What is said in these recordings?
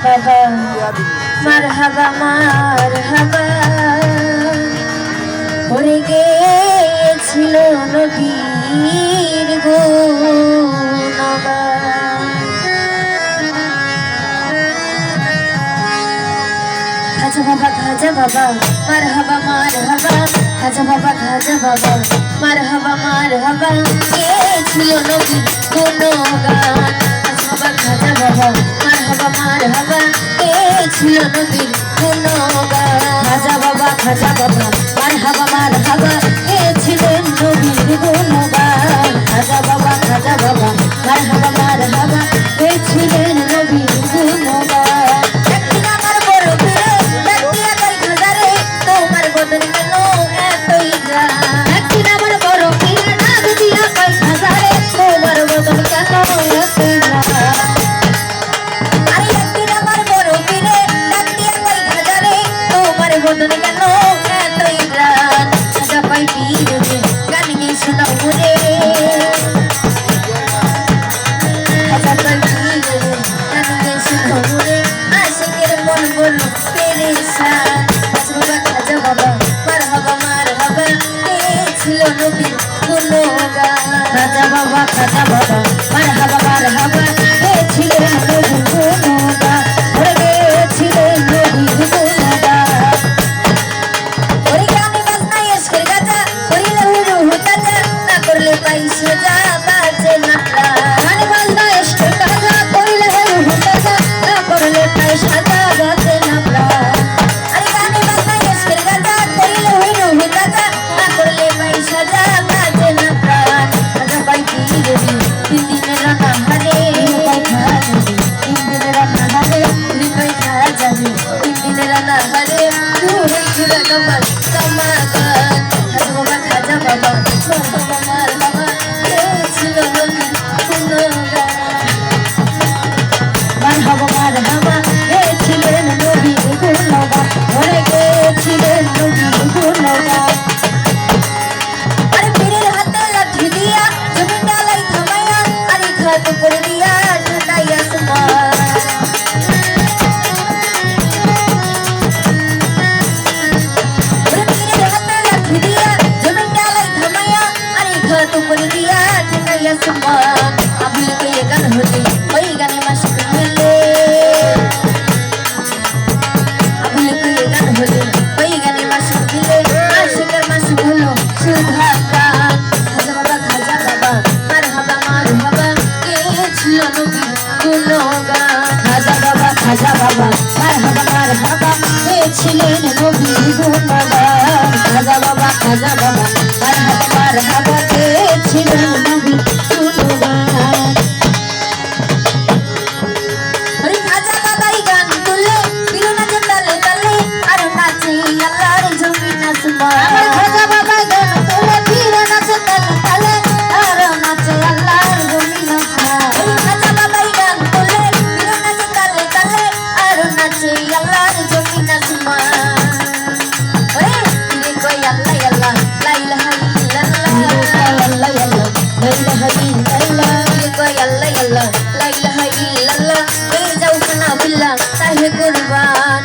বাবা মারহাবা মারহাবা পড়ে গেছিল নবীর গুণগান। খাজা বাবা মারহাবা মারহাবা, খাজা বাবা মারহাবা মারহাবা গেছিল নবীর গুণগান। খাজা বাবা মারহাবা মারহাবা গেছিল নবীর গুণগান। খাজা বাবা মারহাবা মারহাবা গেছিলেন নবীর গুণগান। খাজা বাবা মারহাবা মারহাবা গেছিলেন নবীর গুণগান। একদিন আমার বড় পীরে ডাক দিয়া কই খাজা রে তোমার বদন কেন এতই গান। একদিন আমার বড় পীরে ডাক দিয়া কই খাজা রে তোমার বদন কেন এতই গান। আরে একদিন আমার বড় পীরে ডাক দিয়া কই খাজা রে তোমার বদন কেন এতই গান। খাজা কই পীর রে গান গে শোনাও রে, খাজা কই পীর রে গান গে শোনাও রে, আশিকের মন বল পেরেশান। খাজা বাবা মারহাবা মারহাবা গেছিল নবীর গুণগান। খাজা বাবা মারহাবা মারহাবা গেছিলেন নবীর গুণগান। ওরে গেছিলেন নবীর গুণগান। ওরে গানে বাজনায় এসকের গাজা করিলে রুহ তাজা, না করলে পাইছে যা বাজে না প্রাণ। গানে বাজনায় এসকের গাজা করিলে রুহ তাজা, না করলে পাইছে যা বাজে না প্রাণ। আরে গানে বাজনায় এসকের গাজা করিলে রুহ তাজা, না করলে পাইছে যা বাজে না প্রাণ। খাজা পাই পীর রে তিন দিনের রান্না হারে, তিন দিনের রান্না হারে পাই খাজা রে তিন দিনের রান্না হারে ঘুরে ঘুরে কমাল কামাগান। খাজা বাবা মারহাবা মারহাবা গেছিল নবীর গুণগান। মারহাবা মারহাবা গেছিলেন নবীর গুণগান। ওরে গেছিলেন নবীর গুণগান। আরে পীরের হাতে লাঠি দিয়া জমিন ডালাই থামাইয়া, আরে খাত করে দিয়া ঠান্ডাই আসমান। ওরে পীরের হাতে লাঠি দিয়া জমিন ডালাই থামাইয়া, আরে খাত করে দিয়া ঠান্ডাই আসমান। আবুল কইয়ে গান হলে ওই গানে মাশক মিলে, আবুল কইয়ে গান হলে ওই গানে মাশক মিলে, আশিকের মাশক হলো সুধা গান। খাজা বাবা মারহাবা মারহাবা গেছিল নবীর গুণগান। খাজা বাবা মারহাবা মারহাবা গেছিলেন নবীর গুণগান। খাজা বাবা মারহাবা মারহাবা গেছিলেন নবীর গুণগান। ওরে খাজা বাবাই গান তুলে পীর নাচে তালে তালে, আর নাচে আল্লাহর জমিন আসমান। আমার খাজা বাবা গান তুলে পীর নাচে তালে তালে, আর নাচে আল্লাহর জমিন আসমান। ওরে খাজা বাবাই গান তুলে পীর নাচে তালে তালে, আর নাচে আল্লাহর জমিন আসমান। ওরে পীরে কই আল্লাহ আল্লাহ লা ইলাহা ইল্লাল্লাহ, আল্লাহ আল্লাহ লা ইলাহা ইল্লাল্লাহ। পীরে কই আল্লাহ আল্লাহ লা ইলাহা ইল্লাল্লাহ, হয়ে যাও খানা বিল্লাহ তাহে কুরবান।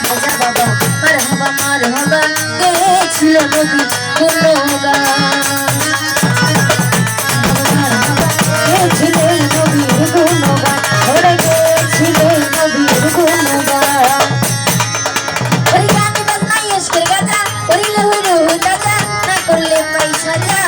খাজা বাবা মারহাবা মারহাবা গেছিল নবীর গুণগান। গেছিলেন নবীর গুণগান। ওরে গেছিলেন নবীর গুণগান। ওরে গানে বাজনায় এসকের গাজা করিলে রুহ তাজা, না করলে পয়সা যা